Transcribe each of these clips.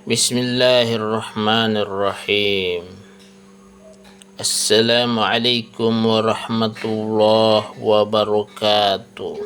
Bismillahirrahmanirrahim. Assalamualaikum warahmatullahi wabarakatuh.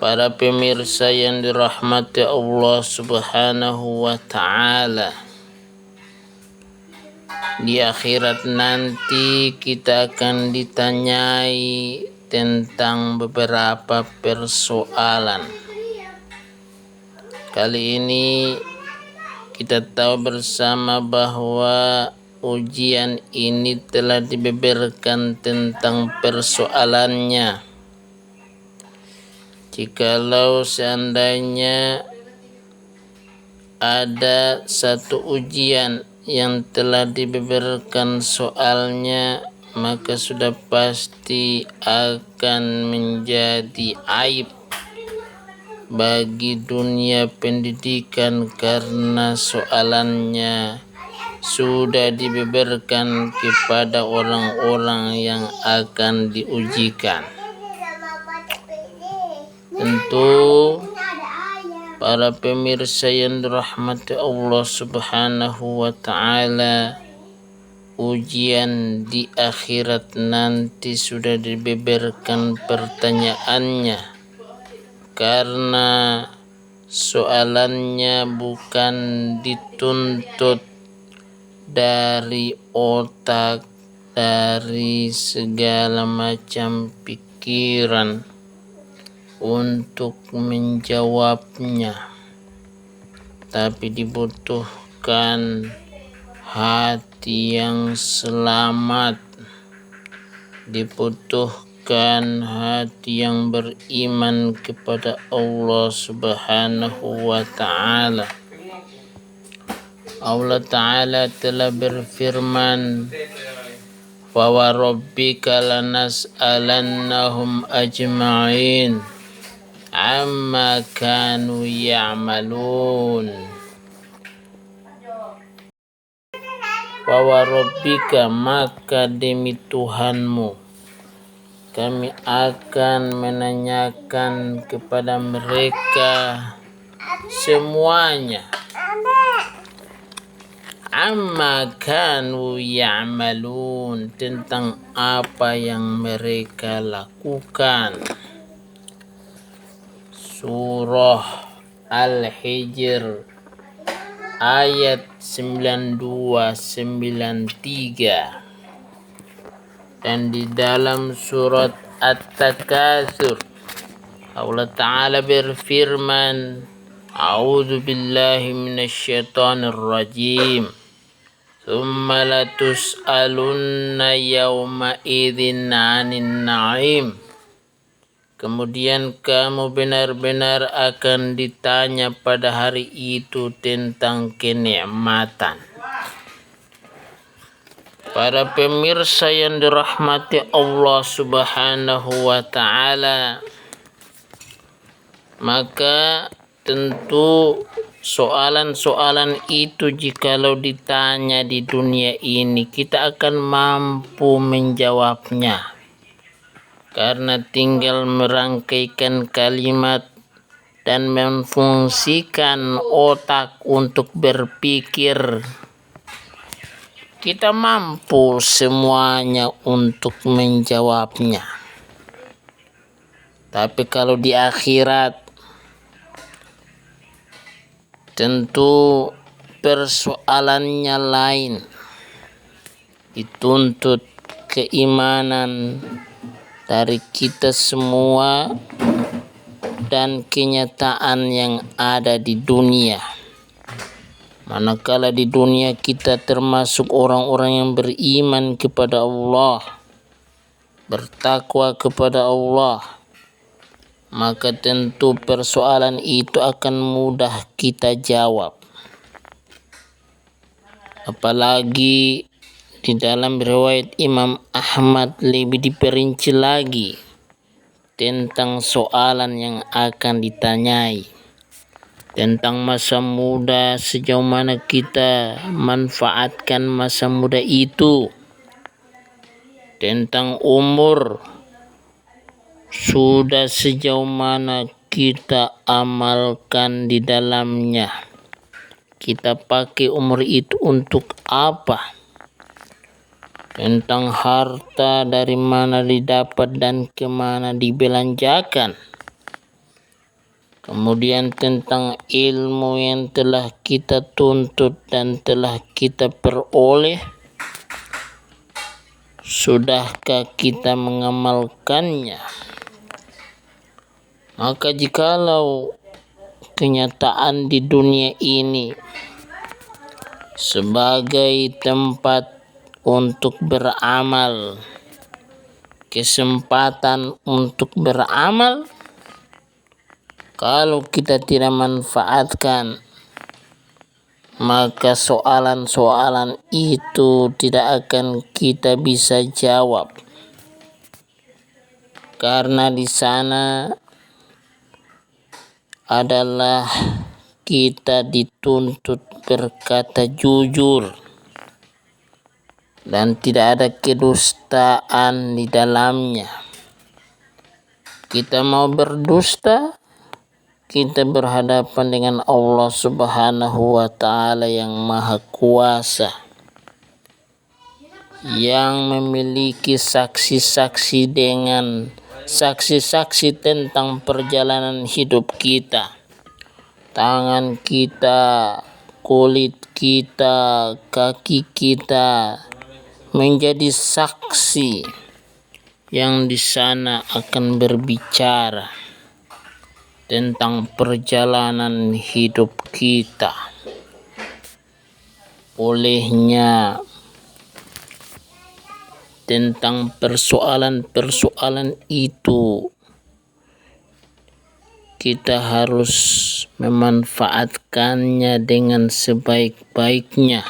Para pemirsa yang dirahmati Allah Subhanahu wa Ta'ala, di akhirat nanti kita akan ditanyai tentang beberapa persoalan. Kali ini kita tahu bersama bahwa ujian ini telah dibeberkan tentang persoalannya. Jikalau seandainya ada satu ujian yang telah dibeberkan soalnya, maka sudah pasti akan menjadi aib bagi dunia pendidikan karena soalannya sudah dibeberkan kepada orang-orang yang akan diujikan. Tentu para pemirsa yang dirahmati Allah Subhanahu wa Ta'ala, ujian di akhirat nanti sudah dibeberkan pertanyaannya, karena soalannya bukan dituntut dari otak, dari segala macam pikiran untuk menjawabnya, tapi dibutuhkan hati yang selamat, dibutuhkan hati yang beriman kepada Allah Subhanahu wa Ta'ala. Allah Ta'ala telah berfirman, "Fa wa rabbika lanas'alannahum ajma'in amma kanu ya'malun." Fa wa rabbika, maka demi Tuhanmu kami akan menanyakan kepada mereka semuanya, amma kanu ya'malun, tentang apa yang mereka lakukan. Surah Al-Hijr ayat 92-93. Dan di dalam surat At-Takatsur Allah Ta'ala berfirman, "A'udzu billahi minasyaitonir rajim. Tsumma latus'alunna yawma idzin 'anin na'im." Kemudian kamu benar-benar akan ditanya pada hari itu tentang kenikmatan. Para pemirsa yang dirahmati Allah Subhanahu wa Ta'ala, maka tentu soalan-soalan itu jikalau ditanya di dunia ini, kita akan mampu menjawabnya, karena tinggal merangkaikan kalimat dan memfungsikan otak untuk berpikir, kita mampu semuanya untuk menjawabnya. Tapi kalau di akhirat, tentu persoalannya lain. Dituntut keimanan dari kita semua dan kenyataan yang ada di dunia. Manakala di dunia kita termasuk orang-orang yang beriman kepada Allah, bertakwa kepada Allah, maka tentu persoalan itu akan mudah kita jawab. Apalagi di dalam riwayat Imam Ahmad lebih diperinci lagi tentang soalan yang akan ditanyai, tentang masa muda, sejauh mana kita manfaatkan masa muda itu, tentang umur, sudah sejauh mana kita amalkan di dalamnya, kita pakai umur itu untuk apa, tentang harta dari mana didapat dan kemana dibelanjakan, kemudian tentang ilmu yang telah kita tuntut dan telah kita peroleh, sudahkah kita mengamalkannya? Maka jikalau kenyataan di dunia ini sebagai tempat untuk beramal, kesempatan untuk beramal, kalau kita tidak manfaatkan, maka soalan-soalan itu tidak akan kita bisa jawab, karena di sana adalah kita dituntut berkata jujur dan tidak ada kedustaan di dalamnya. Kita mau berdusta, kita berhadapan dengan Allah Subhanahu wa Ta'ala yang Maha Kuasa, yang memiliki saksi-saksi tentang perjalanan hidup kita, tangan kita, kulit kita, kaki kita menjadi saksi yang di sana akan berbicara tentang perjalanan hidup kita. Olehnya, tentang persoalan-persoalan itu kita harus memanfaatkannya dengan sebaik-baiknya,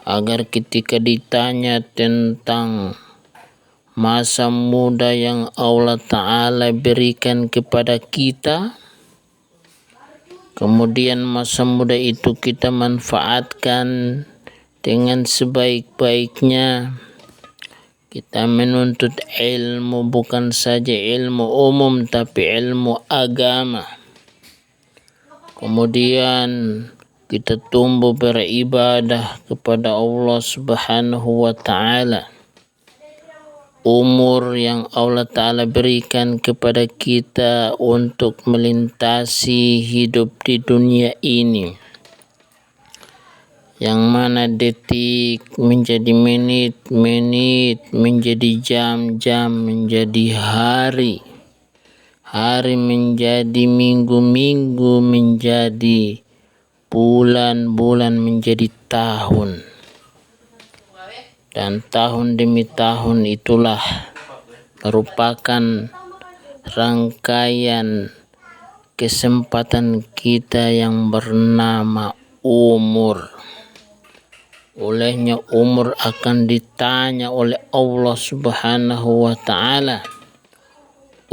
agar ketika ditanya tentang masa muda yang Allah Ta'ala berikan kepada kita, kemudian masa muda itu kita manfaatkan dengan sebaik-baiknya. Kita menuntut ilmu, bukan saja ilmu umum tapi ilmu agama. Kemudian kita tumbuh beribadah kepada Allah Subhanahu wa Ta'ala. Umur yang Allah Ta'ala berikan kepada kita untuk melintasi hidup di dunia ini, yang mana detik menjadi menit, menjadi jam, menjadi hari, menjadi minggu, menjadi bulan, menjadi tahun, dan tahun demi tahun itulah merupakan rangkaian kesempatan kita yang bernama umur. Olehnya umur akan ditanya oleh Allah Subhanahu wa Ta'ala,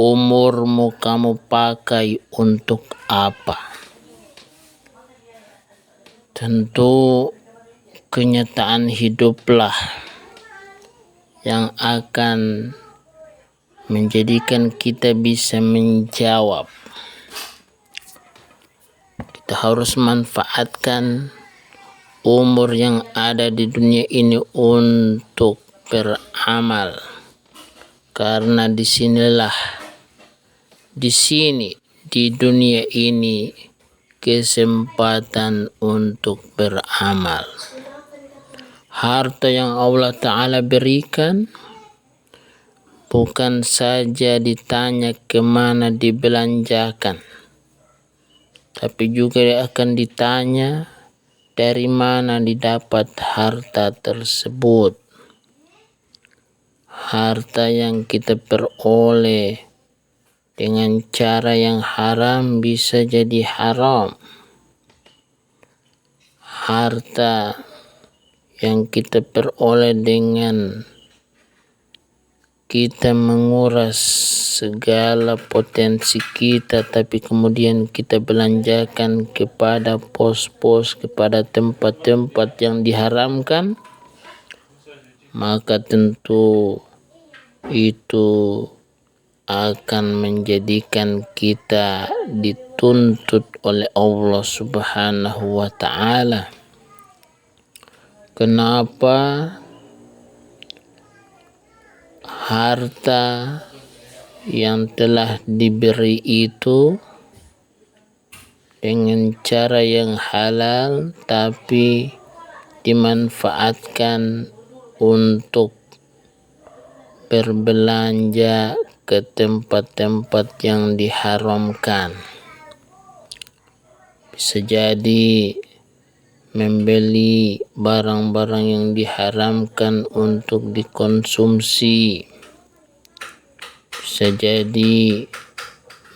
umurmu kamu pakai untuk apa? Tentu kenyataan hiduplah yang akan menjadikan kita bisa menjawab. Kita harus manfaatkan umur yang ada di dunia ini untuk beramal, karena di dunia ini kesempatan untuk beramal. Harta yang Allah Ta'ala berikan bukan saja ditanya kemana dibelanjakan, tapi juga akan ditanya dari mana didapat harta tersebut. Harta yang kita peroleh dengan cara yang haram bisa jadi haram. Harta yang kita peroleh dengan kita menguras segala potensi kita, tapi kemudian kita belanjakan kepada pos-pos, kepada tempat-tempat yang diharamkan, maka tentu itu akan menjadikan kita dituntut oleh Allah Subhanahu wa ta'ala. Kenapa? Harta yang telah diberi itu dengan cara yang halal tapi dimanfaatkan untuk berbelanja ke tempat-tempat yang diharamkan. Bisa jadi membeli barang-barang yang diharamkan untuk dikonsumsi. Bisa jadi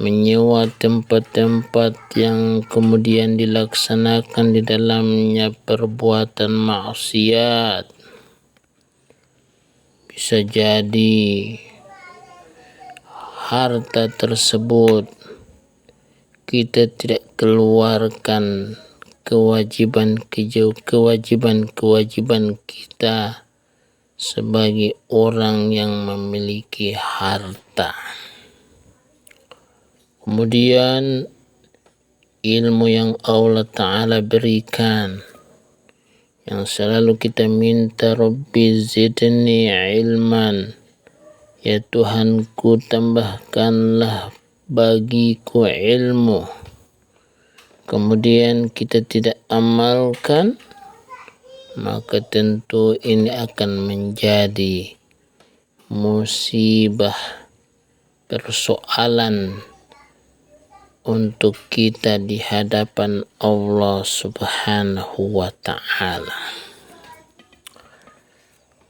menyewa tempat-tempat yang kemudian dilaksanakan di dalamnya perbuatan maksiat. Bisa jadi harta tersebut kita tidak keluarkan kewajiban kita sebagai orang yang memiliki harta. Kemudian ilmu yang Allah Ta'ala berikan, yang selalu kita minta, Rabbi zidni ilman, ya Tuhanku tambahkanlah bagiku ilmu. Kemudian kita tidak amalkan, maka tentu ini akan menjadi musibah, persoalan untuk kita di hadapan Allah Subhanahu wa ta'ala.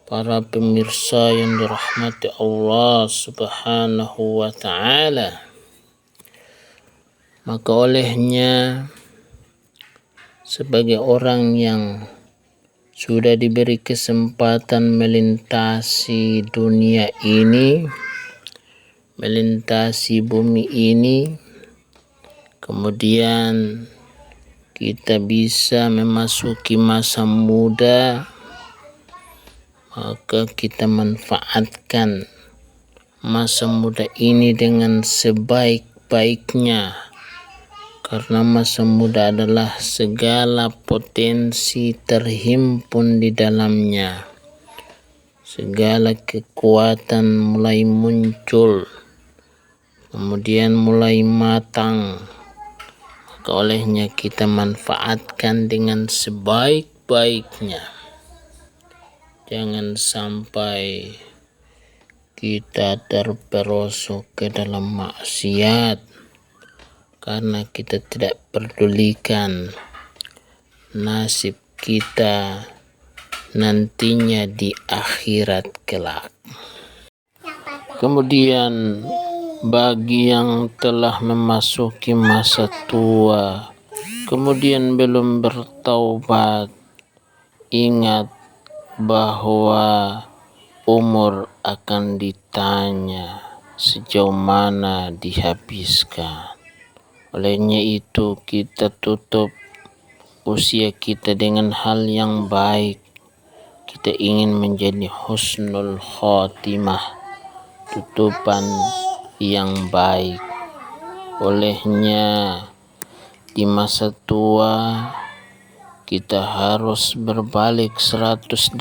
Para pemirsa yang dirahmati Allah Subhanahu wa ta'ala, maka olehnya sebagai orang yang sudah diberi kesempatan melintasi dunia ini, melintasi bumi ini, kemudian kita bisa memasuki masa muda, maka kita manfaatkan masa muda ini dengan sebaik-baiknya. Karena masa muda adalah segala potensi terhimpun di dalamnya. Segala kekuatan mulai muncul, kemudian mulai matang. Maka olehnya kita manfaatkan dengan sebaik-baiknya. Jangan sampai kita terperosok ke dalam maksiat, karena kita tidak pedulikan nasib kita nantinya di akhirat kelak. Kemudian bagi yang telah memasuki masa tua, kemudian belum bertaubat, ingat bahwa umur akan ditanya sejauh mana dihabiskan. Olehnya itu kita tutup usia kita dengan hal yang baik. Kita ingin menjadi husnul khotimah, tutupan yang baik. Olehnya di masa tua kita harus berbalik 180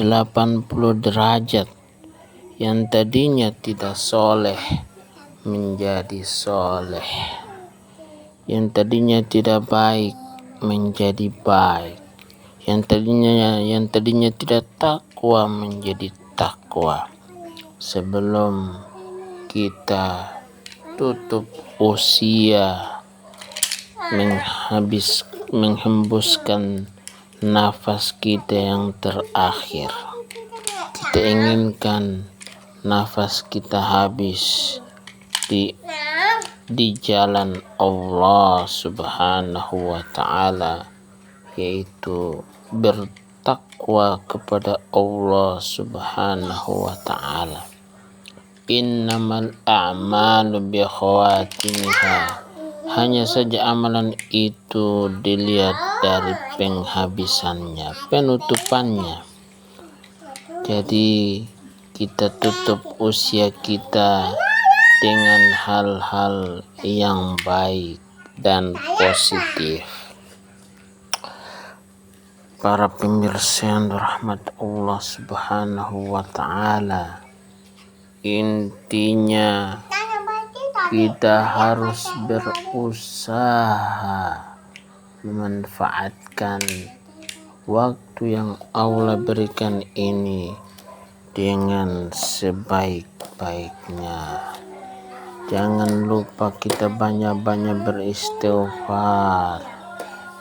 derajat. Yang tadinya tidak soleh menjadi soleh, yang tadinya tidak baik menjadi baik, yang tadinya tidak takwa menjadi takwa, sebelum kita tutup usia, menghembuskan nafas kita yang terakhir. Kita inginkan nafas kita habis di jalan Allah Subhanahu wa ta'ala, yaitu bertakwa kepada Allah Subhanahu wa ta'ala. Innamal a'malu bi khawatimiha, hanya saja amalan itu dilihat dari penghabisannya, penutupannya. Jadi kita tutup usia kita dengan hal-hal yang baik, dan positif. Para pemirsa yang dirahmati Allah Subhanahu wa Ta'ala, intinya kita harus berusaha memanfaatkan waktu yang Allah berikan ini dengan sebaik-baiknya. Jangan lupa kita banyak-banyak beristighfar,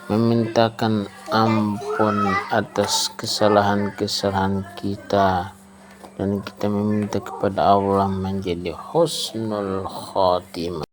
memintakan ampun atas kesalahan-kesalahan kita, dan kita meminta kepada Allah menjadi husnul khotimah.